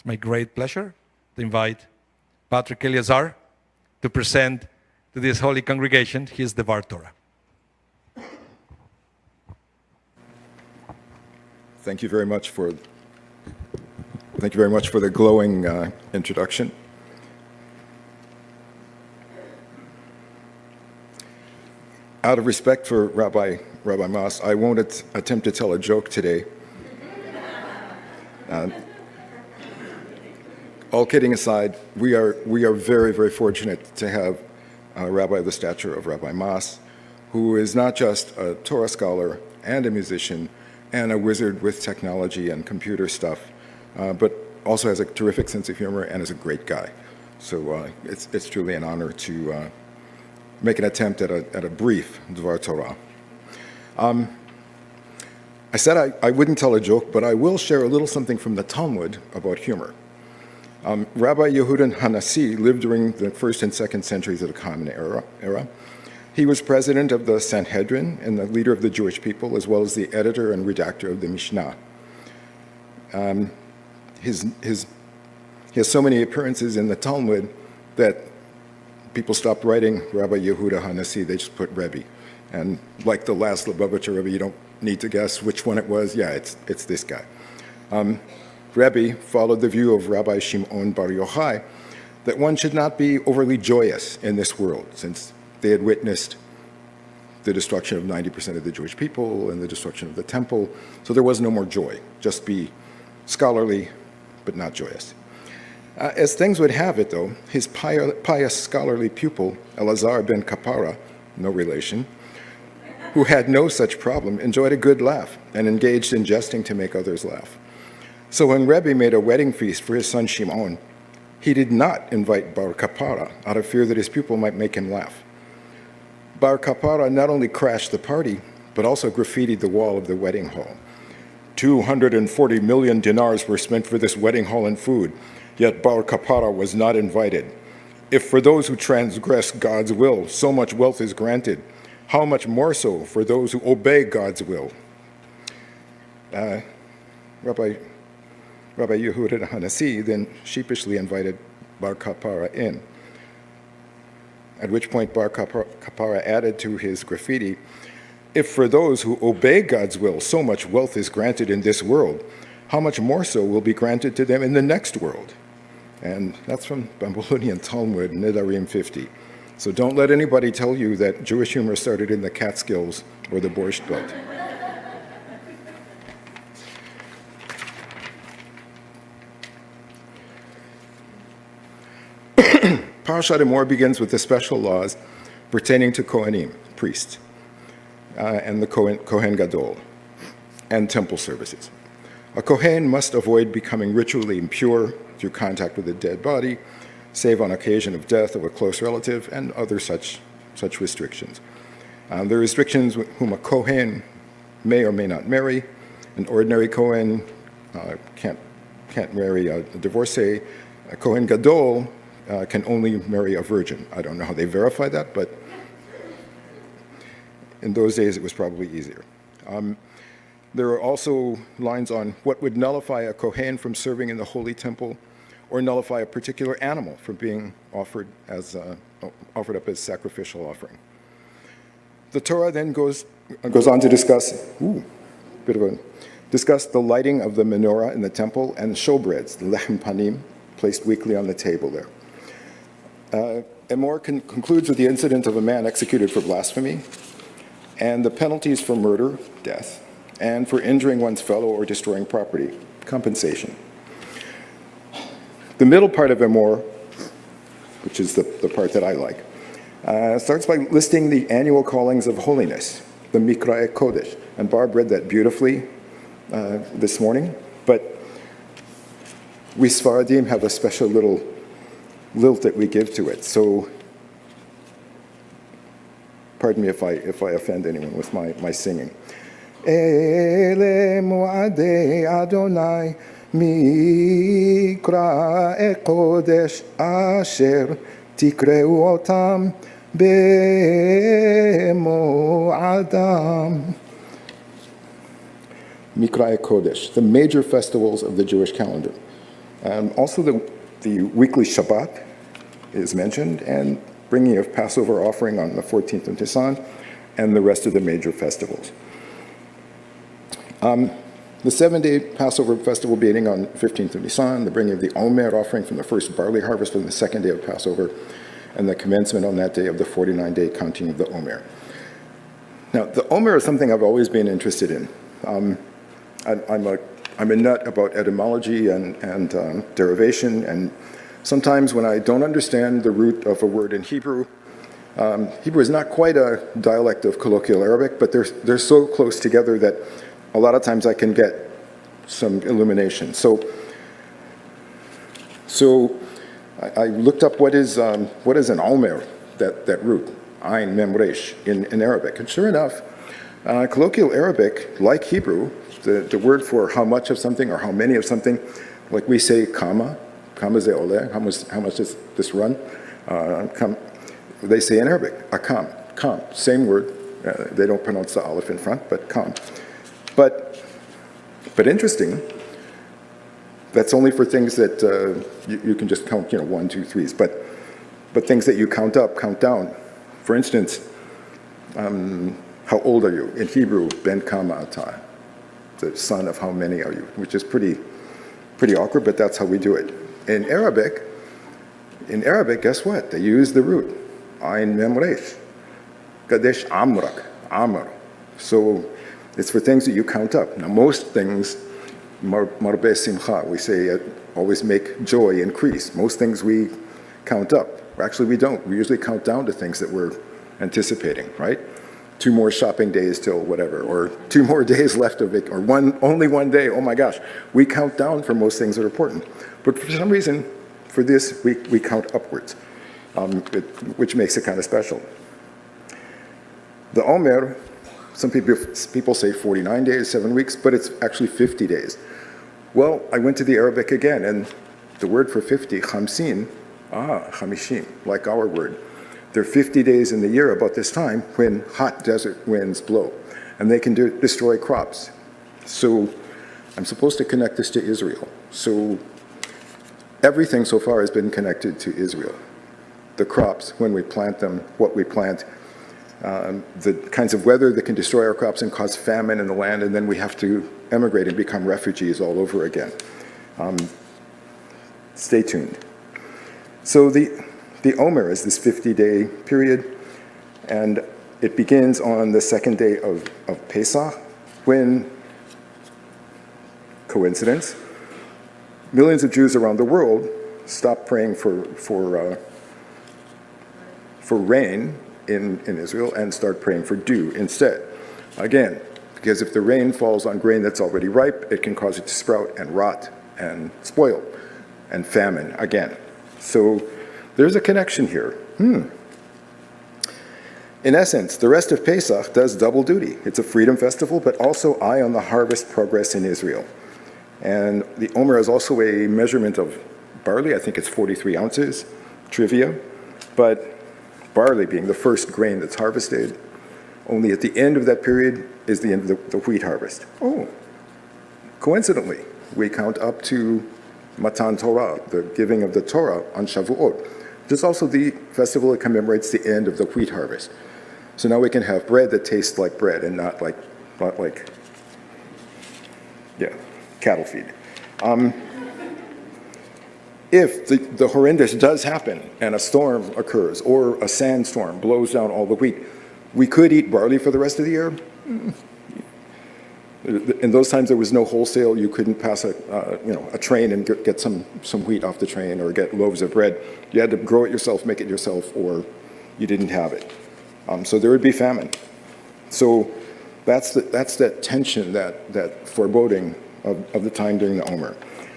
It's my great pleasure to invite Patrick Elazar to present to this holy congregation his Devar Torah. Thank you very much for the glowing introduction. Out of respect for Rabbi Mas, I won't attempt to tell a joke today. All kidding aside, we are very, very fortunate to have a rabbi of the stature of Rabbi Mas, who is not just a Torah scholar and a musician and a wizard with technology and computer stuff, but also has a terrific sense of humor and is a great guy. So it's truly an honor to make an attempt at a brief Dvar Torah. I said I wouldn't tell a joke, but I will share a little something from the Talmud about humor. Rabbi Yehuda Hanassi lived during the 1st and 2nd centuries of the Common Era. He was president of the Sanhedrin and the leader of the Jewish people, as well as the editor and redactor of the Mishnah. He has so many appearances in the Talmud that people stopped writing Rabbi Yehuda Hanassi, they just put Rebbe. And like the last Lubavitcher Rebbe, you don't need to guess which one it was. Yeah, it's this guy. Rebbe followed the view of Rabbi Shimon Bar Yochai that one should not be overly joyous in this world, since they had witnessed the destruction of 90% of the Jewish people and the destruction of the temple, so there was no more joy. Just be scholarly, but not joyous. As things would have it, though, his pious scholarly pupil, Elazar ben Kapara, no relation, who had no such problem, enjoyed a good laugh and engaged in jesting to make others laugh. So when Rebbe made a wedding feast for his son Shimon, he did not invite Bar Kapara out of fear that his pupil might make him laugh. Bar Kapara not only crashed the party, but also graffitied the wall of the wedding hall. 240 million dinars were spent for this wedding hall and food, yet Bar Kapara was not invited. If for those who transgress God's will, so much wealth is granted, how much more so for those who obey God's will? Rabbi Yehuda Hanassi then sheepishly invited Bar Kapara in, at which point Bar Kapara added to his graffiti, if for those who obey God's will so much wealth is granted in this world, how much more so will be granted to them in the next world? And that's from Babylonian Talmud, Nedarim 50. So don't let anybody tell you that Jewish humor started in the Catskills or the Borscht Belt. Parashat Emor begins with the special laws pertaining to Kohanim, priests, and the Kohen Gadol, and temple services. A Kohen must avoid becoming ritually impure through contact with a dead body, save on occasion of death of a close relative, and other such restrictions. There are restrictions whom a Kohen may or may not marry. An ordinary Kohen can't marry a divorcee. A Kohen Gadol can only marry a virgin. I don't know how they verify that, but in those days it was probably easier. There are also lines on what would nullify a Kohen from serving in the holy temple, or nullify a particular animal from being offered up as sacrificial offering. The Torah then goes on to discuss the lighting of the menorah in the temple and showbreads, the lechem panim, placed weekly on the table there. Emor concludes with the incident of a man executed for blasphemy, and the penalties for murder, death, and for injuring one's fellow or destroying property, compensation. The middle part of Emor, which is the part that I like, starts by listing the annual callings of holiness, the Mikra'e Kodesh. And Barb read that beautifully this morning, but we Sfaradim have a special little lilt that we give to it. So, pardon me if I offend anyone with my singing. Ele Moadei Adonai Mikra'e Kodesh Asher Tikreu Otam Be'mo'adam. Mikra'e Kodesh, the major festivals of the Jewish calendar. Also, the weekly Shabbat is mentioned, and bringing of Passover offering on the 14th of Nisan, and the rest of the major festivals. The 7-day Passover festival beginning on 15th of Nisan, the bringing of the Omer offering from the first barley harvest on the second day of Passover, and the commencement on that day of the 49-day counting of the Omer. Now, the Omer is something I've always been interested in. I'm a nut about etymology and derivation, and sometimes when I don't understand the root of a word in Hebrew, Hebrew is not quite a dialect of colloquial Arabic, but they're so close together that a lot of times I can get some illumination. So I looked up what is an Omer, that root, Ain Mem Resh, in Arabic. And sure enough, colloquial Arabic, like Hebrew, the word for how much of something or how many of something, like we say kama ze ole, how much does this run? They say in Arabic, akam, kam, same word. They don't pronounce the aleph in front, but kam. But interesting, that's only for things that you can just count, 1, 2, 3s. But things that you count up, count down. For instance, how old are you? In Hebrew, ben kama ata, the son of how many are you, which is pretty awkward, but that's how we do it. In Arabic, guess what? They use the root, ain mem resh, kadesh amrak, amr. So it's for things that you count up. Now, most things, marbe simcha, we say always make joy increase. Most things we count up. Actually, we don't. We usually count down to things that we're anticipating, right? 2 more shopping days till whatever, or 2 more days left of it, or only one day, oh my gosh. We count down for most things that are important. But for some reason, for this, we count upwards, which makes it kind of special. The Omer, some people say 49 days, 7 weeks, but it's actually 50 days. Well, I went to the Arabic again, and the word for 50, khamsin, chamishim, like our word. There are 50 days in the year about this time when hot desert winds blow, and they can destroy crops. So I'm supposed to connect this to Israel. So everything so far has been connected to Israel. The crops, when we plant them, what we plant, the kinds of weather that can destroy our crops and cause famine in the land, and then we have to emigrate and become refugees all over again. Stay tuned. So the Omer is this 50-day period, and it begins on the second day of Pesach, when, coincidence, millions of Jews around the world stop praying for rain in Israel and start praying for dew instead. Again, because if the rain falls on grain that's already ripe, it can cause it to sprout and rot and spoil and famine again. So there's a connection here. In essence, the rest of Pesach does double duty. It's a freedom festival, but also eye on the harvest progress in Israel. And the Omer is also a measurement of barley. I think it's 43 ounces, trivia. But barley being the first grain that's harvested, only at the end of that period is the end of the wheat harvest. Oh, coincidentally, we count up to Matan Torah, the giving of the Torah on Shavuot, which is also the festival that commemorates the end of the wheat harvest. So now we can have bread that tastes like bread and not like cattle feed. If the horrendous does happen and a storm occurs or a sandstorm blows down all the wheat, we could eat barley for the rest of the year. In those times, there was no wholesale. You couldn't pass a train and get some wheat off the train or get loaves of bread. You had to grow it yourself, make it yourself, or you didn't have it. So there would be famine. So that's that tension, that foreboding of the time during the Omer.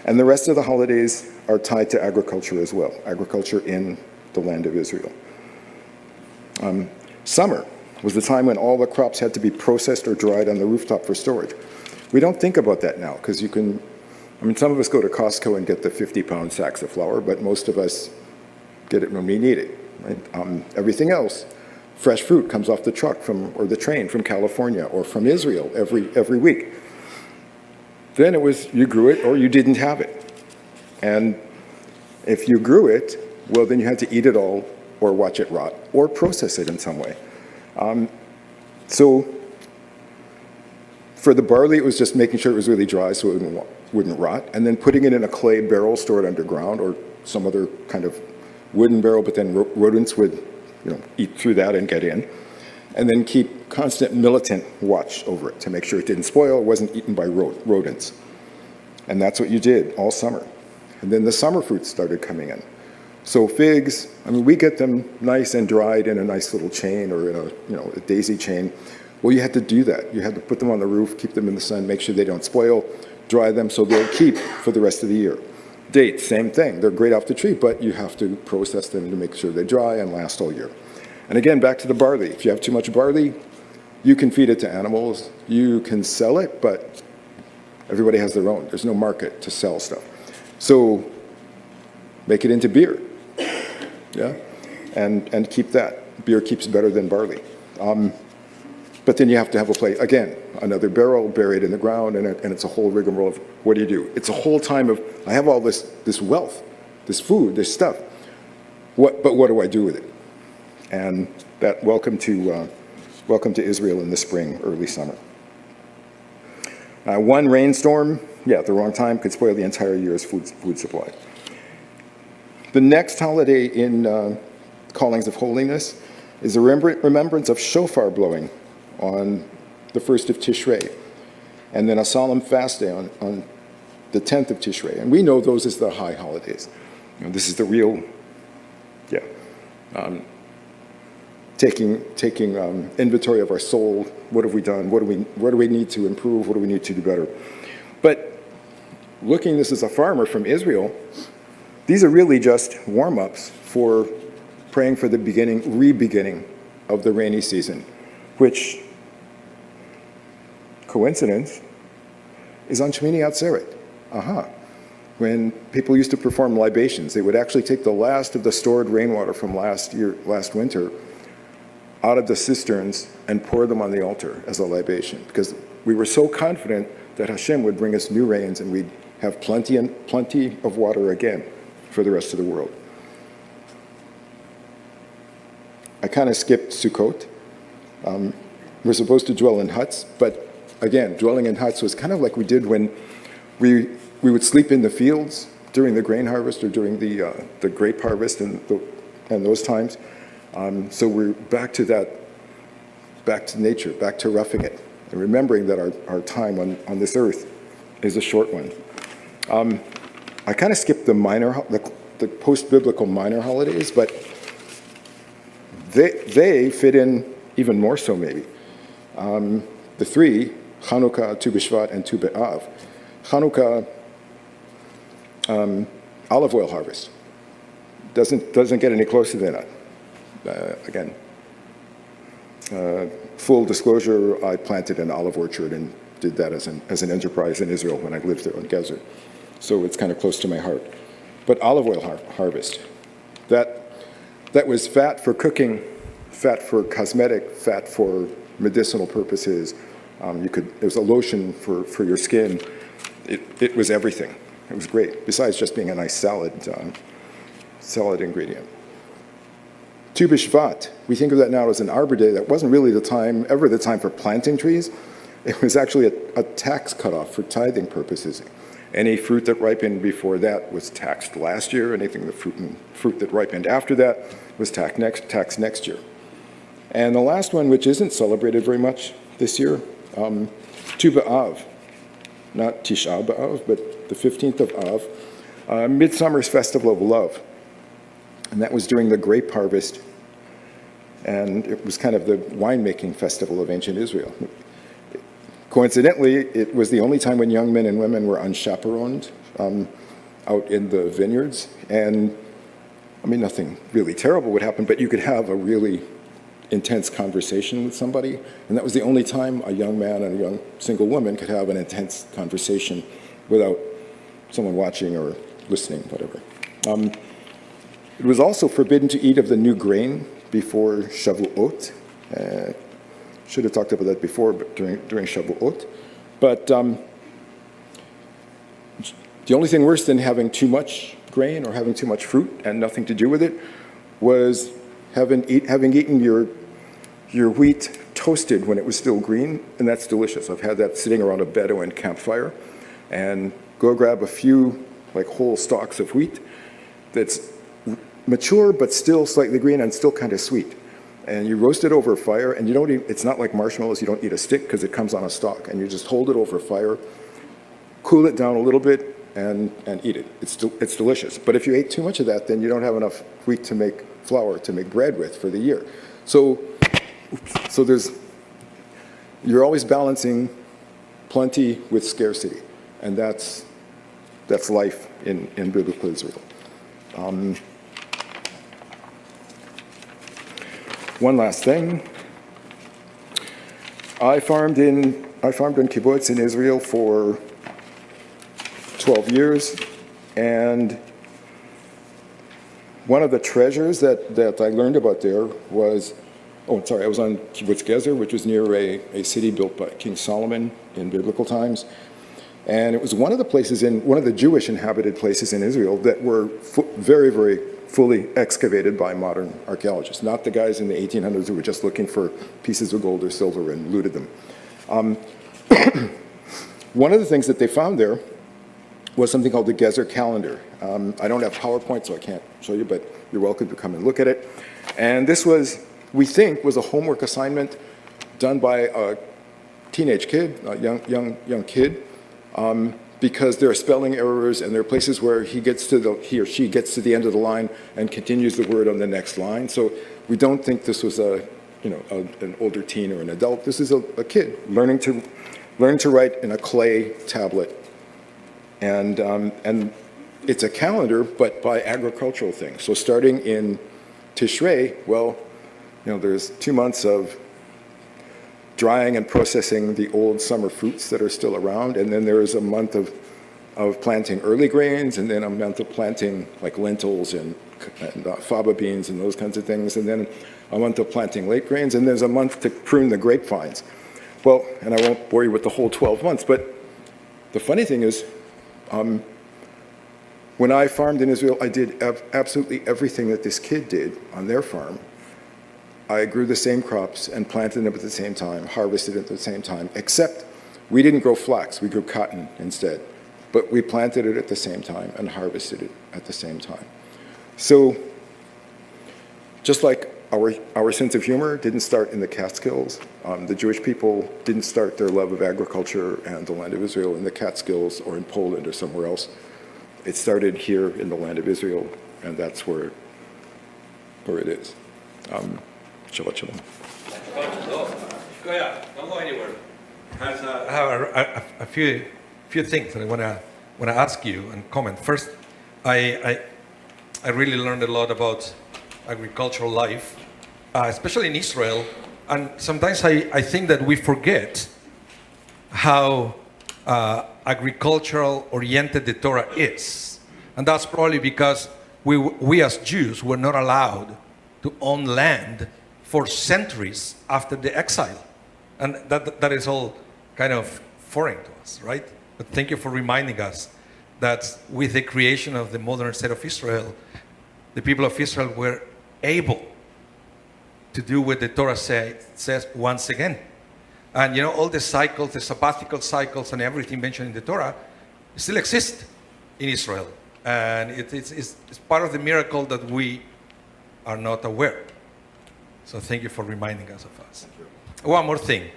And the rest of the holidays are tied to agriculture as well, agriculture in the land of Israel. Summer was the time when all the crops had to be processed or dried on the rooftop for storage. We don't think about that now because some of us go to Costco and get the 50-pound sacks of flour, but most of us get it when we need it. Right? Everything else, fresh fruit comes off the truck or the train from California or from Israel every week. Then it was you grew it or you didn't have it. And if you grew it, well, then you had to eat it all or watch it rot or process it in some way. So for the barley, it was just making sure it was really dry so it wouldn't rot, and then putting it in a clay barrel stored underground or some other kind of wooden barrel, but then rodents would eat through that and get in. And then keep constant militant watch over it to make sure it didn't spoil, it wasn't eaten by rodents. And that's what you did all summer. And then the summer fruits started coming in. So figs, I mean, we get them nice and dried in a nice little chain or in a daisy chain. Well, you had to do that. You had to put them on the roof, keep them in the sun, make sure they don't spoil, dry them so they'll keep for the rest of the year. Dates, same thing. They're great off the tree, but you have to process them to make sure they dry and last all year. And again, back to the barley. If you have too much barley, you can feed it to animals. You can sell it, but everybody has their own. There's no market to sell stuff. So make it into beer, yeah, and keep that. Beer keeps better than barley. But then you have to have a place, again, another barrel buried in the ground, and it's a whole rigmarole of what do you do? It's a whole time of, I have all this wealth, this food, this stuff. But what do I do with it? And that welcome to Israel in the spring, early summer. One rainstorm, at the wrong time, could spoil the entire year's food supply. The next holiday in Callings of Holiness is a remembrance of shofar blowing on the 1st of Tishrei, and then a solemn fast day on the 10th of Tishrei. And we know those as the high holidays. This is the real, taking inventory of our soul. What have we done? What do we need to improve? What do we need to do better? But looking this as a farmer from Israel, these are really just warm-ups for praying for the re-beginning of the rainy season, which, coincidence, is on Shemini Atzeret. When people used to perform libations, they would actually take the last of the stored rainwater from last winter out of the cisterns and pour them on the altar as a libation, because we were so confident that Hashem would bring us new rains and we'd have plenty of water again for the rest of the world. I kind of skipped Sukkot. We're supposed to dwell in huts, but again, dwelling in huts was kind of like we did when we would sleep in the fields during the grain harvest or during the grape harvest and those times. So we're back to that, back to nature, back to roughing it, and remembering that our time on this earth is a short one. I kind of skipped the post-biblical minor holidays, but they fit in even more so maybe. The three, Chanukah, Tu B'Shvat, and Tu B'Av. Chanukah, olive oil harvest. Doesn't get any closer than that. Again, full disclosure, I planted an olive orchard and did that as an enterprise in Israel when I lived there on Gezer. So it's kind of close to my heart. But olive oil harvest, that was fat for cooking, fat for cosmetic, fat for medicinal purposes. It was a lotion for your skin. It was everything. It was great, besides just being a nice salad ingredient. Tu B'Shvat, we think of that now as an Arbor Day. That wasn't really ever the time for planting trees. It was actually a tax cutoff for tithing purposes. Any fruit that ripened before that was taxed last year. Anything the fruit that ripened after that was taxed next year. And the last one, which isn't celebrated very much this year, Tu B'Av, not Tisha B'Av, but the 15th of Av, Midsummer's Festival of Love. And that was during the grape harvest, and it was kind of the winemaking festival of ancient Israel. Coincidentally, it was the only time when young men and women were unchaperoned out in the vineyards. And, I mean, nothing really terrible would happen, but you could have a really intense conversation with somebody. And that was the only time a young man and a young single woman could have an intense conversation without someone watching or listening, whatever. It was also forbidden to eat of the new grain before Shavuot. Should have talked about that before, but during Shavuot. But The only thing worse than having too much grain or having too much fruit and nothing to do with it was having eaten your wheat toasted when it was still green, and that's delicious. I've had that sitting around a Bedouin campfire, and go grab a few like whole stalks of wheat that's mature but still slightly green and still kind of sweet. And you roast it over a fire, and you don't eat, it's not like marshmallows, you don't eat a stick because it comes on a stalk, and you just hold it over a fire, cool it down a little bit, and eat it. It's delicious. But if you ate too much of that, then you don't have enough wheat to make flour to make bread with for the year. So you're always balancing plenty with scarcity, and that's life in biblical Israel. One last thing. I farmed in kibbutz in Israel for 12 years, and one of the treasures that I learned about there was, I was on Kibbutz Gezer, which was near a city built by King Solomon in biblical times. And it was one of the Jewish inhabited places in Israel that were very, very fully excavated by modern archaeologists, not the guys in the 1800s who were just looking for pieces of gold or silver and looted them. One of the things that they found there was something called the Gezer calendar. I don't have PowerPoint, so I can't show you, but you're welcome to come and look at it. And this was, we think, was a homework assignment done by a teenage kid, a young kid, because there are spelling errors and there are places where he or she gets to the end of the line and continues the word on the next line. So we don't think this was an older teen or an adult. This is a kid learning to write in a clay tablet. And it's a calendar, but by agricultural things. So starting in Tishrei, there's 2 months of drying and processing the old summer fruits that are still around, and then there is a month of planting early grains, and then a month of planting like lentils and faba beans and those kinds of things, and then a month of planting late grains, and there's a month to prune the grapevines. Well, and I won't bore you with the whole 12 months, but the funny thing is, when I farmed in Israel, I did absolutely everything that this kid did on their farm. I grew the same crops and planted them at the same time, harvested at the same time, except we didn't grow flax, we grew cotton instead. But we planted it at the same time and harvested it at the same time. So just like our sense of humor didn't start in the Catskills, the Jewish people didn't start their love of agriculture and the land of Israel in the Catskills or in Poland or somewhere else. It started here in the land of Israel, and that's where it is. Shabbat shalom. Don't go anywhere. I have a few things that I want to ask you and comment. First, I really learned a lot about agricultural life, especially in Israel, and sometimes I think that we forget how agricultural oriented the Torah is, and that's probably because we as Jews were not allowed to own land for centuries after the exile. And that is all kind of foreign to us, right? But thank you for reminding us that with the creation of the modern state of Israel, the people of Israel were able to do what the Torah says once again. And all the cycles, the sabbatical cycles and everything mentioned in the Torah still exist in Israel. And it's part of the miracle that we are not aware. So thank you for reminding us of us. One more thing.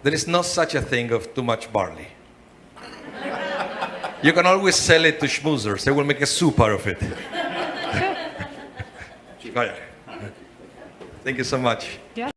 There is no such a thing of too much barley. You can always sell it to schmoozers. They will make a soup out of it. Thank you so much. Yeah.